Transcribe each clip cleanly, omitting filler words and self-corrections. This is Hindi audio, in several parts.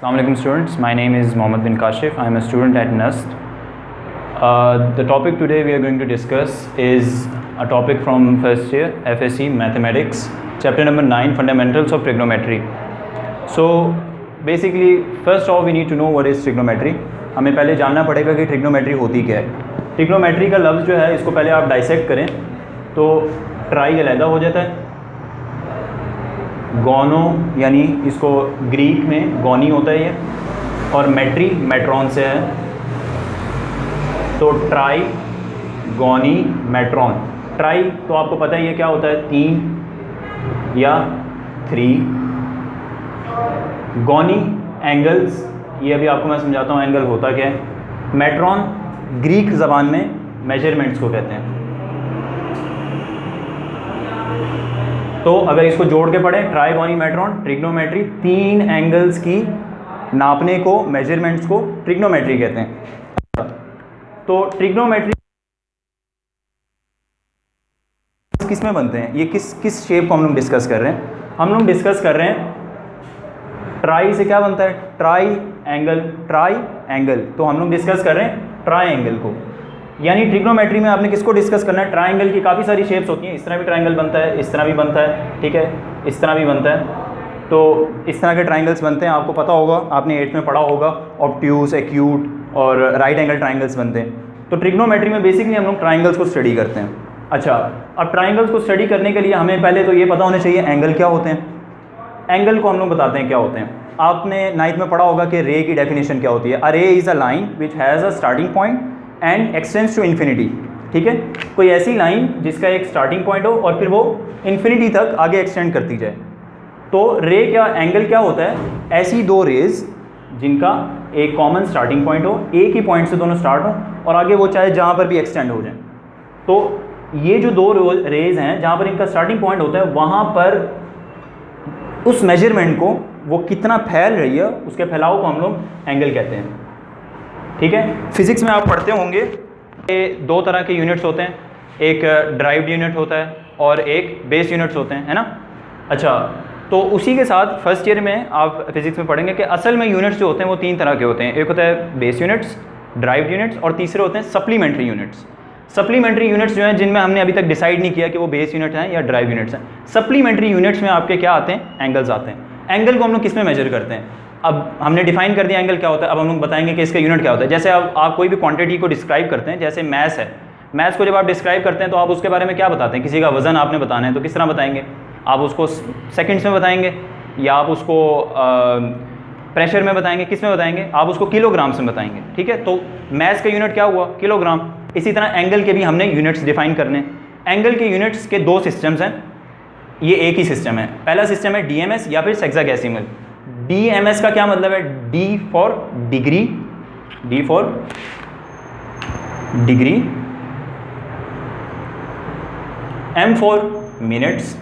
Assalamu alaikum students, my name is Mohammad bin Kashif. I am a student at NUST. The topic today we are going to discuss is a topic from first year FSC Mathematics, chapter number 9, Fundamentals of Trigonometry. So basically first of all we need to know what is trigonometry. हमें पहले जानना पड़ेगा कि trigonometry होती क्या है. Trigonometry का लफ्ज़ जो है इसको पहले आप डाइसेक्ट करें तो ट्राई अलहदा हो जाता है, गोनो यानी इसको ग्रीक में गोनी होता है ये, और मेट्री मेट्रॉन से है, तो ट्राई गोनी मेट्रॉन. ट्राई तो आपको पता ही है क्या होता है, 3 या 3. गोनी एंगल्स, ये अभी आपको मैं समझाता हूँ एंगल होता क्या है. मेट्रॉन ग्रीक ज़बान में मेजरमेंट्स को कहते हैं. तो अगर इसको जोड़ के पढ़ें, ट्राइगोनी मेट्रॉन ट्रिग्नोमेट्री, 3 एंगल्स की नापने को, मेजरमेंट्स को ट्रिग्नोमेट्री कहते हैं. तो ट्रिग्नोमेट्री किस में बनते हैं, ये किस शेप को हम लोग डिस्कस कर रहे हैं. हम लोग डिस्कस कर रहे हैं ट्राई से क्या बनता है, ट्राई एंगल. ट्राई एंगल तो हम लोग डिस्कस कर रहे हैं ट्राई एंगल को. यानी ट्रिग्नोमेट्री में आपने किसको डिस्कस करना है, ट्रायंगल की काफ़ी सारी शेप्स होती हैं. इस तरह भी ट्रायंगल बनता है, इस तरह भी बनता है, ठीक है, इस तरह भी बनता है. तो इस तरह के ट्रायंगल्स बनते हैं, आपको पता होगा, आपने 8th में पढ़ा होगा, ऑब्ट्यूज, एक्यूट और राइट एंगल ट्रायंगल्स बनते हैं. तो ट्रिग्नोमेट्री में बेसिकली हम लोग ट्रायंगल्स को स्टडी करते हैं. अच्छा, अब ट्रायंगल्स को स्टडी करने के लिए हमें पहले तो ये पता होना चाहिए एंगल क्या होते हैं. एंगल को हम लोग बताते हैं क्या होते हैं. आपने 9th में पढ़ा होगा कि रे की डेफिनेशन क्या होती है. A ray is a line which has a starting point and extends to infinity. ठीक है, कोई ऐसी लाइन जिसका एक स्टार्टिंग पॉइंट हो और फिर वो इन्फिनिटी तक आगे एक्सटेंड करती जाए. तो रे क्या, एंगल क्या होता है, ऐसी 2 रेज जिनका एक कॉमन स्टार्टिंग पॉइंट हो, एक ही पॉइंट से दोनों स्टार्ट हो और आगे वो चाहे जहाँ पर भी एक्सटेंड हो जाए. तो ये जो 2 रेज हैं जहाँ पर इनका स्टार्टिंग पॉइंट होता है, वहाँ पर उस मेजरमेंट को वो कितना फैल रही है, उसके फैलाव को हम लोग एंगल कहते हैं. ठीक है, फिज़िक्स में आप पढ़ते होंगे कि 2 तरह के यूनिट्स होते हैं, एक ड्राइव्ड यूनिट होता है और एक बेस यूनिट्स होते हैं, है ना. अच्छा, तो उसी के साथ फर्स्ट ईयर में आप फिज़िक्स में पढ़ेंगे कि असल में यूनिट्स जो होते हैं वो 3 तरह के होते हैं. एक होता है बेस यूनिट्स, ड्राइव्ड यूनिट्स, और तीसरे होते हैं सप्लीमेंट्री यूनिट्स. सप्लीमेंट्री यूनिट्स जो हैं जिनमें हमने अभी तक डिसाइड नहीं किया कि वो बेस यूनिट हैं या ड्राइव यूनिट्स हैं. सप्लीमेंट्री यूनिट्स में आपके क्या आते हैं, एंगल्स आते हैं. एंगल को हम लोग किस में मेजर करते हैं. अब हमने डिफाइन कर दिया एंगल क्या होता है, अब हम लोग बताएंगे कि इसका यूनिट क्या होता है. जैसे आप कोई भी क्वांटिटी को डिस्क्राइब करते हैं, जैसे मैथ्स है, मैथ्स को जब आप डिस्क्राइब करते हैं तो आप उसके बारे में क्या बताते हैं. किसी का वज़न आपने बताना है तो किस तरह बताएंगे, आप उसको सेकंड्स में बताएंगे या आप उसको प्रेशर में बताएंगे, किस में बताएंगे, आप उसको किलोग्राम्स में बताएंगे. ठीक है, तो मैथ्स का यूनिट क्या हुआ, किलोग्राम. इसी तरह एंगल के भी हमने यूनिट्स डिफाइन करने. एंगल के यूनिट्स के 2 सिस्टम्स हैं, ये एक ही सिस्टम है. पहला सिस्टम है DMS या फिर सेक्साडेसिमल. DMS का क्या मतलब है, D for degree, D for degree, M for minutes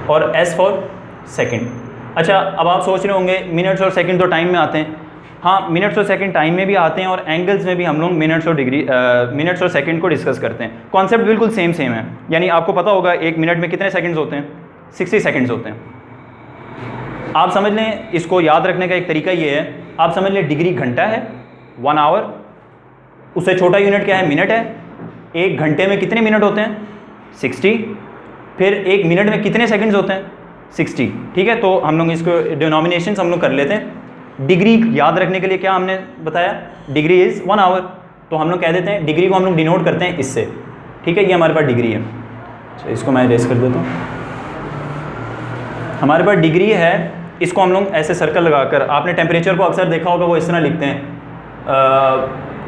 और S फॉर सेकंड. अच्छा, अब आप सोच रहे होंगे मिनट्स और सेकंड तो टाइम में आते हैं. हाँ, मिनट्स और सेकंड टाइम में भी आते हैं और एंगल्स में भी हम लोग मिनट्स और डिग्री, मिनट्स और सेकंड को डिस्कस करते हैं. कॉन्सेप्ट बिल्कुल सेम है. यानी आपको पता होगा 1 मिनट में कितने सेकंड्स होते हैं, 60 सेकंड्स होते हैं. आप समझ लें, इसको याद रखने का एक तरीका ये है, आप समझ लें डिग्री घंटा है, 1 आवर, उससे छोटा यूनिट क्या है, मिनट है. 1 घंटे में कितने मिनट होते हैं, 60. फिर 1 मिनट में कितने सेकंड्स होते हैं, 60. ठीक है, तो हम लोग इसको डिनोमिनेशंस हम लोग कर लेते हैं. डिग्री याद रखने के लिए क्या हमने बताया, डिग्री इज़ 1 आवर, तो हम लोग कह देते हैं डिग्री को हम लोग डिनोट करते हैं इससे. ठीक है, ये हमारे पास डिग्री है. अच्छा, इसको मैं रेस कर देता हूँ. हमारे पास डिग्री है, इसको हम लोग ऐसे सर्कल लगाकर, आपने टेम्परेचर को अक्सर देखा होगा वो इस तरह लिखते हैं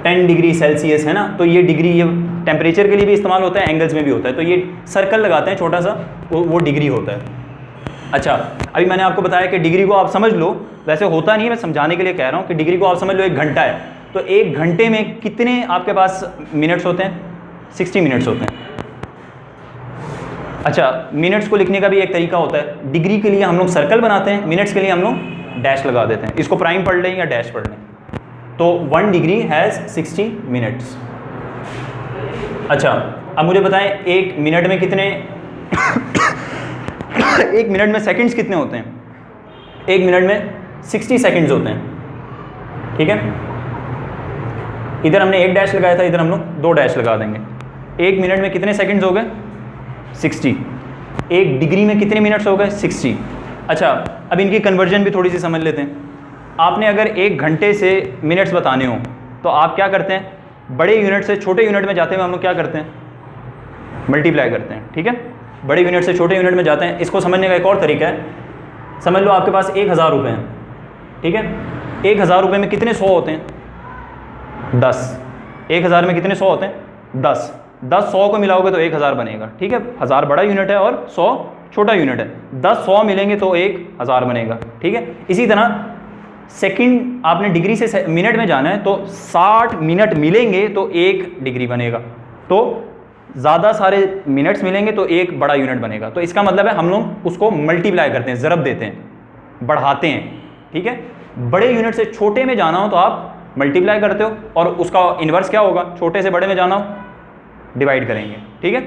10 डिग्री सेल्सियस, है ना. तो ये डिग्री, ये टेम्परेचर के लिए भी इस्तेमाल होता है, एंगल्स में भी होता है. तो ये सर्कल लगाते हैं छोटा सा, वो डिग्री होता है. अच्छा, अभी मैंने आपको बताया कि डिग्री को आप समझ लो, वैसे होता नहीं है, मैं समझाने के लिए कह रहा हूँ कि डिग्री को आप समझ लो 1 घंटा है, तो 1 घंटे में कितने आपके पास मिनट्स होते हैं, 60 मिनट्स होते हैं. अच्छा, मिनट्स को लिखने का भी एक तरीका होता है. डिग्री के लिए हम लोग सर्कल बनाते हैं, मिनट्स के लिए हम लोग डैश लगा देते हैं. इसको प्राइम पढ़ लें या डैश पढ़ लें. तो 1 डिग्री हैज़ 60 मिनट्स. अच्छा, अब मुझे बताएं 1 मिनट में कितने 1 मिनट में सेकंड्स कितने होते हैं. 1 मिनट में 60 सेकंड्स होते हैं, ठीक है। इधर हमने 1 डैश लगाया था, इधर हम लोग 2 डैश लगा देंगे। 1 मिनट में कितने सेकंड्स हो गए? 60। 1 डिग्री में कितने मिनट्स हो गए? 60। अच्छा, अब इनकी कन्वर्जन भी थोड़ी सी समझ लेते हैं। आपने अगर 1 घंटे से मिनट्स बताने हो तो आप क्या करते हैं? बड़े यूनिट से छोटे यूनिट में जाते हुए हम लोग क्या करते हैं? मल्टीप्लाई करते हैं, ठीक है। बड़े यूनिट से छोटे यूनिट में जाते हैं। इसको समझने का एक और तरीका है, समझ लो आपके पास 1000 रुपये हैं, ठीक है। 1000 रुपये में कितने 100 होते हैं? 10। 1000 में कितने 100 होते हैं? 10। 10 100 को मिलाओगे तो 1000 बनेगा, ठीक है। 1000 बड़ा यूनिट है और 100 छोटा यूनिट है। 10 100 मिलेंगे तो 1000 बनेगा, ठीक है। इसी तरह सेकंड, आपने डिग्री से मिनट में जाना है तो 60 मिनट मिलेंगे तो 1 डिग्री बनेगा। तो ज़्यादा सारे मिनट्स मिलेंगे तो 1 बड़ा यूनिट बनेगा। तो इसका मतलब है हम लोग उसको मल्टीप्लाई करते हैं, ज़रब देते हैं, बढ़ाते हैं, ठीक है। बड़े यूनिट से छोटे में जाना हो तो आप मल्टीप्लाई करते हो, और उसका इन्वर्स क्या होगा? छोटे से बड़े में जाना हो, डिवाइड करेंगे, ठीक है।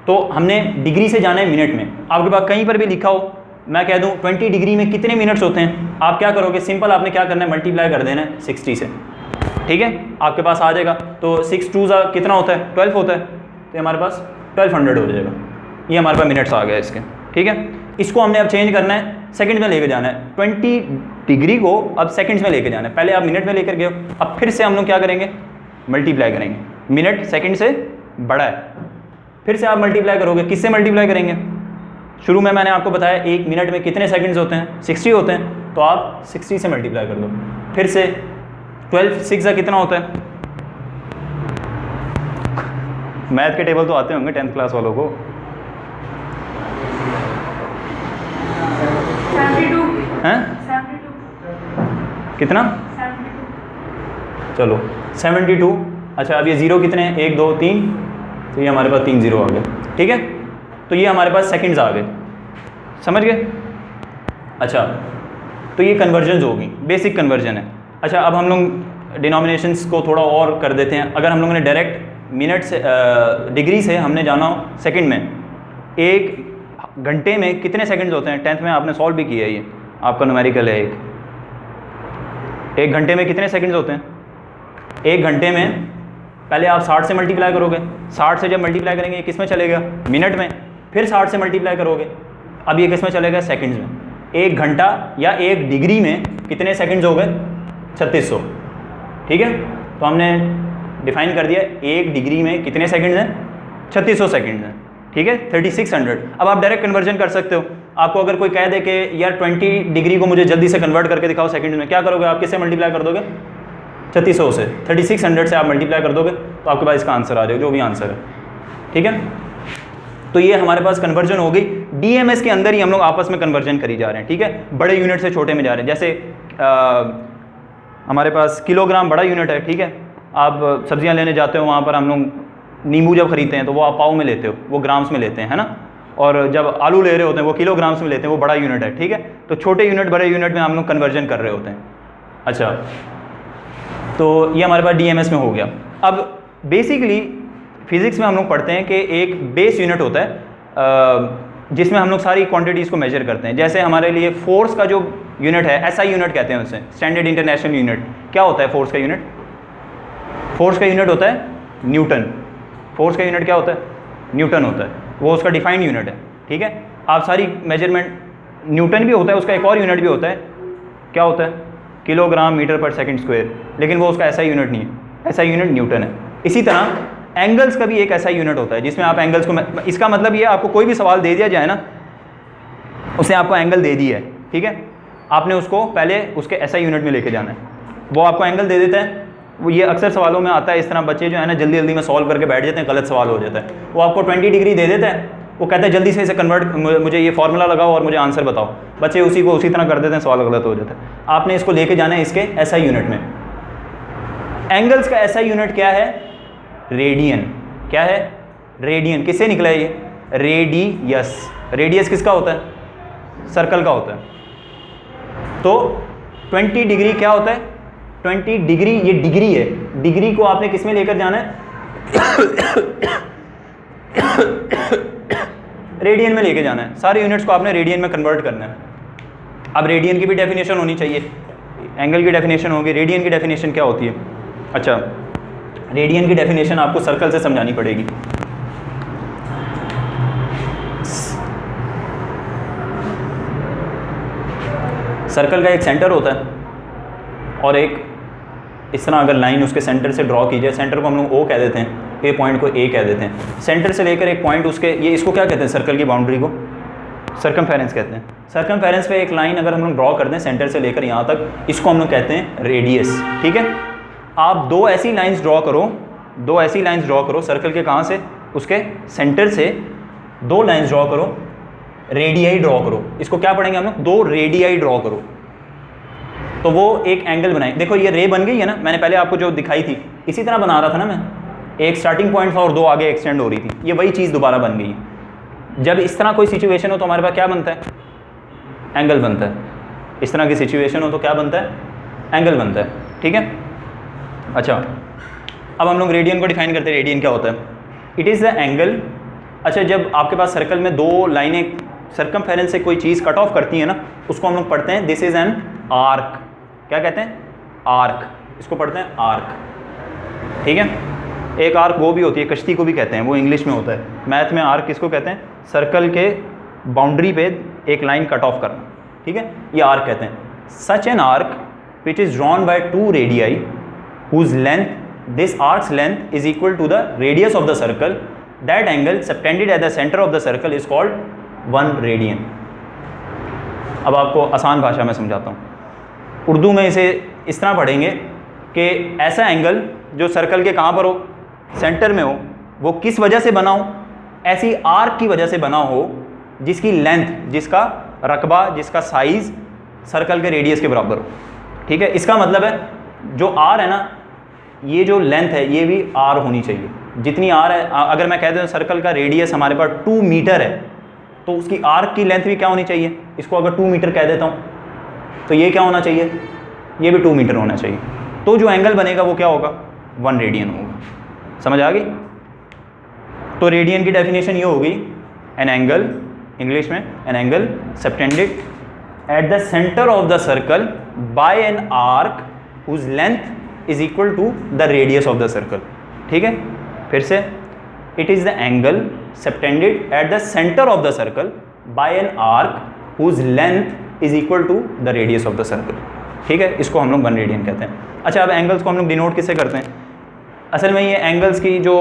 तो हमने डिग्री से जाना है मिनट में। आपके पास कहीं पर भी लिखा हो, मैं कह दूं 20 डिग्री में कितने मिनट्स होते हैं, आप क्या करोगे? सिंपल आपने क्या करना है? मल्टीप्लाई कर देना है 60 से, ठीक है। आपके पास आ जाएगा। तो 6 2 कितना होता है? 12 होता है। तो हमारे पास 1200 हो जाएगा। ये हमारे पास मिनट्स आ गए इसके, ठीक है। इसको हमने अब चेंज करना है, सेकंड में लेके जाना है। 20 डिग्री को अब सेकंड्स में लेके जाना है। पहले आप मिनट में लेकर गए, अब फिर से हम लोग क्या करेंगे? मल्टीप्लाई करेंगे। मिनट सेकंड से बड़ा है, फिर से आप मल्टीप्लाई करोगे। किससे मल्टीप्लाई करेंगे? शुरू में मैंने आपको बताया 1 मिनट में कितने सेकंड्स होते हैं? 60 होते हैं। तो आप 60 से मल्टीप्लाई कर दो। फिर से 12 6 कितना होता है? मैथ के टेबल तो आते होंगे 10th क्लास वालों को। 72 हैं? 72 कितना? 72 चलो 72। अच्छा, अब ये ज़ीरो कितने हैं? 1 2 3, तो ये हमारे पास 3 ज़ीरो आ गए, ठीक है। तो ये हमारे पास सेकंड्स आ गए, समझ गए? अच्छा, तो ये कन्वर्जन होगी, बेसिक कन्वर्जन है। अच्छा, अब हम लोग डिनोमिनेशंस को थोड़ा और कर देते हैं। अगर हम लोगों ने डायरेक्ट मिनट से डिग्री से हमने जाना हो सेकंड में, 1 घंटे में कितने सेकंड्स होते हैं? 10th में आपने सॉल्व भी किया है, ये आपका न्यूमेरिकल है। 1 घंटे में कितने सेकंड्स होते हैं? 1 घंटे में पहले आप 60 से मल्टीप्लाई करोगे। 60 से जब मल्टीप्लाई करेंगे ये किस में चलेगा? मिनट में। फिर 60 से मल्टीप्लाई करोगे, अब ये किस में चलेगा? सेकंड्स में। 1 घंटा या 1 डिग्री में कितने सेकंड्स हो गए? 3600, ठीक है। तो हमने डिफाइन कर दिया 1 डिग्री में कितने सेकंड्स हैं? 3600 सेकंड्स हैं, ठीक है। 3600। अब आप डायरेक्ट कन्वर्जन कर सकते हो। आपको अगर कोई कह दे कि यार 20 डिग्री को मुझे जल्दी से कन्वर्ट करके दिखाओ सेकंड में, क्या करोगे आप? किससे मल्टीप्लाई कर दोगे? 3600 से। 3600 से आप मल्टीप्लाई कर दोगे तो आपके पास इसका आंसर आ जाएगा, जो भी आंसर है, ठीक है। तो ये हमारे पास कन्वर्जन हो गई। डीएमएस के अंदर ही हम लोग आपस में कन्वर्जन करी जा रहे हैं, ठीक है। बड़े यूनिट से छोटे में जा रहे हैं। जैसे हमारे पास किलोग्राम बड़ा यूनिट है, ठीक है। आप सब्जियां लेने जाते हो, वहाँ पर हम लोग नींबू जब खरीदते हैं तो वो आप पाव में लेते हो, वो ग्राम्स में लेते हैं, है ना। और जब आलू ले रहे होते हैं वो किलोग्राम्स में लेते हैं, वो बड़ा यूनिट है, ठीक है। तो छोटे यूनिट बड़े यूनिट में हम लोग कन्वर्जन कर रहे होते हैं। अच्छा, तो ये हमारे पास डीएमएस में हो गया। अब बेसिकली फिज़िक्स में हम लोग पढ़ते हैं कि एक बेस यूनिट होता है जिसमें हम लोग सारी क्वांटिटीज़ को मेजर करते हैं। जैसे हमारे लिए फोर्स का जो यूनिट है, एसआई यूनिट कहते हैं उसे, स्टैंडर्ड इंटरनेशनल यूनिट। क्या होता है फोर्स का यूनिट? फोर्स का यूनिट होता है न्यूटन। फोर्स का यूनिट क्या होता है? न्यूटन होता है, वो उसका डिफाइंड यूनिट है, ठीक है। आप सारी मेजरमेंट, न्यूटन भी होता है, उसका एक और यूनिट भी होता है, क्या होता है? किलोग्राम मीटर पर सेकंड स्क्वायर, लेकिन वो उसका ऐसा यूनिट नहीं है, ऐसा यूनिट न्यूटन है। इसी तरह एंगल्स का भी एक ऐसा यूनिट होता है जिसमें आप एंगल्स को, इसका मतलब ये आपको कोई भी सवाल दे दिया जाए ना, उसने आपको एंगल दे दिया है, ठीक है। आपने उसको पहले उसके ऐसा यूनिट में लेके जाना है, वो आपको एंगल दे देता है। वो ये अक्सर सवालों में आता है, इस तरह बच्चे जो है ना जल्दी जल्दी में सॉल्व करके बैठ जाते हैं, गलत सवाल हो जाता है। वो आपको 20 डिग्री दे देता है, वो कहता है जल्दी से इसे कन्वर्ट, मुझे ये फार्मूला लगाओ और मुझे आंसर बताओ। बच्चे उसी को उसी तरह कर देते हैं, सवाल गलत हो जाता है। आपने इसको लेके जाना है इसके ऐसा यूनिट में। एंगल्स का ऐसा यूनिट क्या है? रेडियन। क्या है? रेडियन। किससे निकला है ये? रेडियस। रेडियस किसका होता है? सर्कल का होता है। तो 20 डिग्री क्या होता है? 20 डिग्री, ये डिग्री है, डिग्री को आपने किस में लेकर जाना है? रेडियन में लेके जाना है। सारे यूनिट्स को आपने रेडियन में कन्वर्ट करना है। अब रेडियन की भी डेफिनेशन होनी चाहिए, एंगल की डेफिनेशन होगी, रेडियन की डेफिनेशन क्या होती है? अच्छा, रेडियन की डेफिनेशन आपको सर्कल से समझानी पड़ेगी। सर्कल का एक सेंटर होता है और एक इस तरह अगर लाइन उसके सेंटर से ड्रॉ की जाए, सेंटर को हम लोग ओ कह देते हैं, ए पॉइंट को ए कह देते हैं, सेंटर से लेकर एक पॉइंट उसके, ये इसको क्या कहते हैं? सर्कल की बाउंड्री को सर्कमफेरेंस कहते हैं। सर्कमफेरेंस पे एक लाइन अगर हम लोग ड्रॉ करते हैं सेंटर से लेकर यहाँ तक, इसको हम लोग कहते हैं रेडियस। ठीक है, आप दो ऐसी लाइंस ड्रॉ करो, दो ऐसी लाइंस ड्रॉ करो सर्कल के, कहाँ से? उसके सेंटर से दो लाइंस ड्रॉ करो, रेडियाई ड्रॉ करो। इसको क्या पढ़ेंगे हम लोग? दो रेडियाई ड्रॉ करो, तो वो एक एंगल बनाए। देखो ये रे बन गई है ना, मैंने पहले आपको जो दिखाई थी इसी तरह बना रहा था ना मैं, एक स्टार्टिंग पॉइंट था और दो आगे एक्सटेंड हो रही थी, ये वही चीज़ दोबारा बन गई। जब इस तरह कोई सिचुएशन हो तो हमारे पास क्या बनता है? एंगल बनता है। इस तरह की सिचुएशन हो तो क्या बनता है? एंगल बनता है। ठीक है, अच्छा अब हम लोग रेडियन को डिफाइन करते हैं। रेडियन क्या होता है? It is the angle. अच्छा, जब आपके पास सर्कल में दो लाइनें सर्कमफेरेंस से कोई चीज़ कट ऑफ करती है ना, उसको हम लोग पढ़ते हैं दिस इज़ एन आर्क। क्या कहते हैं? आर्क। इसको पढ़ते हैं आर्क। ठीक है, एक आर्क वो भी होती है, कश्ती को भी कहते हैं, वो इंग्लिश में होता है। मैथ में आर्क किसको कहते हैं? सर्कल के बाउंड्री पे एक लाइन कट ऑफ करना। ठीक है, ये आर्क कहते हैं। Such an arc which is drawn by two radii whose length, this arc's length is equal to the radius of the circle, that angle subtended at the center of the circle is called 1 radian। अब आपको आसान भाषा में समझाता हूँ, उर्दू में इसे इस तरह पढ़ेंगे कि ऐसा एंगल जो सर्कल के कहाँ पर हो? सेंटर में हो, वो किस वजह से बना हो? ऐसी आर्क की वजह से बना हो जिसकी लेंथ, जिसका रकबा, जिसका साइज़ सर्कल के रेडियस के बराबर हो। ठीक है, इसका मतलब है जो आर है ना, ये जो लेंथ है ये भी आर होनी चाहिए। जितनी आर है, अगर मैं कह दूँ सर्कल का रेडियस हमारे पास 2 मीटर है तो उसकी आर्क की लेंथ भी क्या होनी चाहिए? इसको अगर 2 मीटर कह देता हूँ तो ये क्या होना चाहिए? ये भी 2 मीटर होना चाहिए। तो जो एंगल बनेगा वो क्या होगा? 1 रेडियन होगा। समझ आ गई? तो रेडियन की डेफिनेशन ये होगी, एन एंगल, इंग्लिश में an angle subtended at the centre of the circle by an arc whose length is equal to the radius of the circle. ठीक है, फिर से, it is the angle subtended at the centre of the circle by an arc whose length is equal to the radius of the circle. ठीक है, इसको हम लोग 1 रेडियन कहते हैं। अच्छा, अब एंगल्स को हम लोग डिनोट किससे करते हैं? असल में ये एंगल्स की जो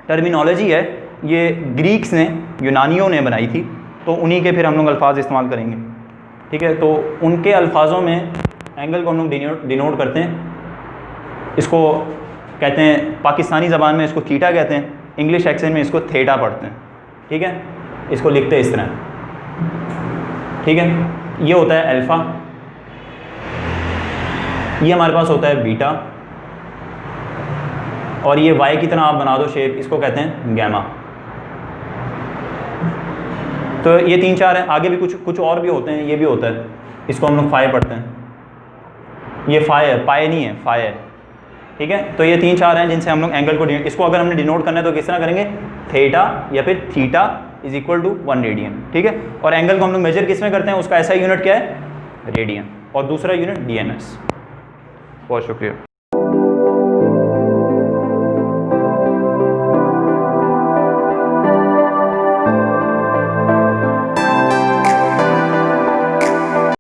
टर्मिनोलॉजी है ये ग्रीक्स ने, यूनानियों ने बनाई थी, तो उन्हीं के फिर हम लोग अल्फाज इस्तेमाल करेंगे। ठीक है, तो उनके अल्फाजों में एंगल को हम लोग डिनोट करते हैं, इसको कहते हैं पाकिस्तानी ज़बान में इसको थीटा कहते हैं, इंग्लिश एक्सेंट में इसको थेटा पढ़ते हैं। ठीक है, इसको लिखते हैं इस तरह। ठीक है, ये होता है अल्फ़ा, ये हमारे पास होता है बीटा, और ये वाई की तरह आप बना दो शेप, इसको कहते हैं गैमा। तो ये 3-4 हैं, आगे भी कुछ और भी होते हैं, ये भी होता है, इसको हम लोग फाई पढ़ते हैं। ये फाई है, पाए नहीं है, फाई है। ठीक है, तो ये 3-4 हैं जिनसे हम लोग एंगल को, इसको अगर हमने डिनोट करना है तो किस तरह करेंगे? थीटा या फिर theta is equal to 1 radian. ठीक है, और एंगल को हम लोग मेजर किस में करते हैं? उसका ऐसा यूनिट क्या है? रेडियन, और दूसरा यूनिट डीएमएस। बहुत शुक्रिया।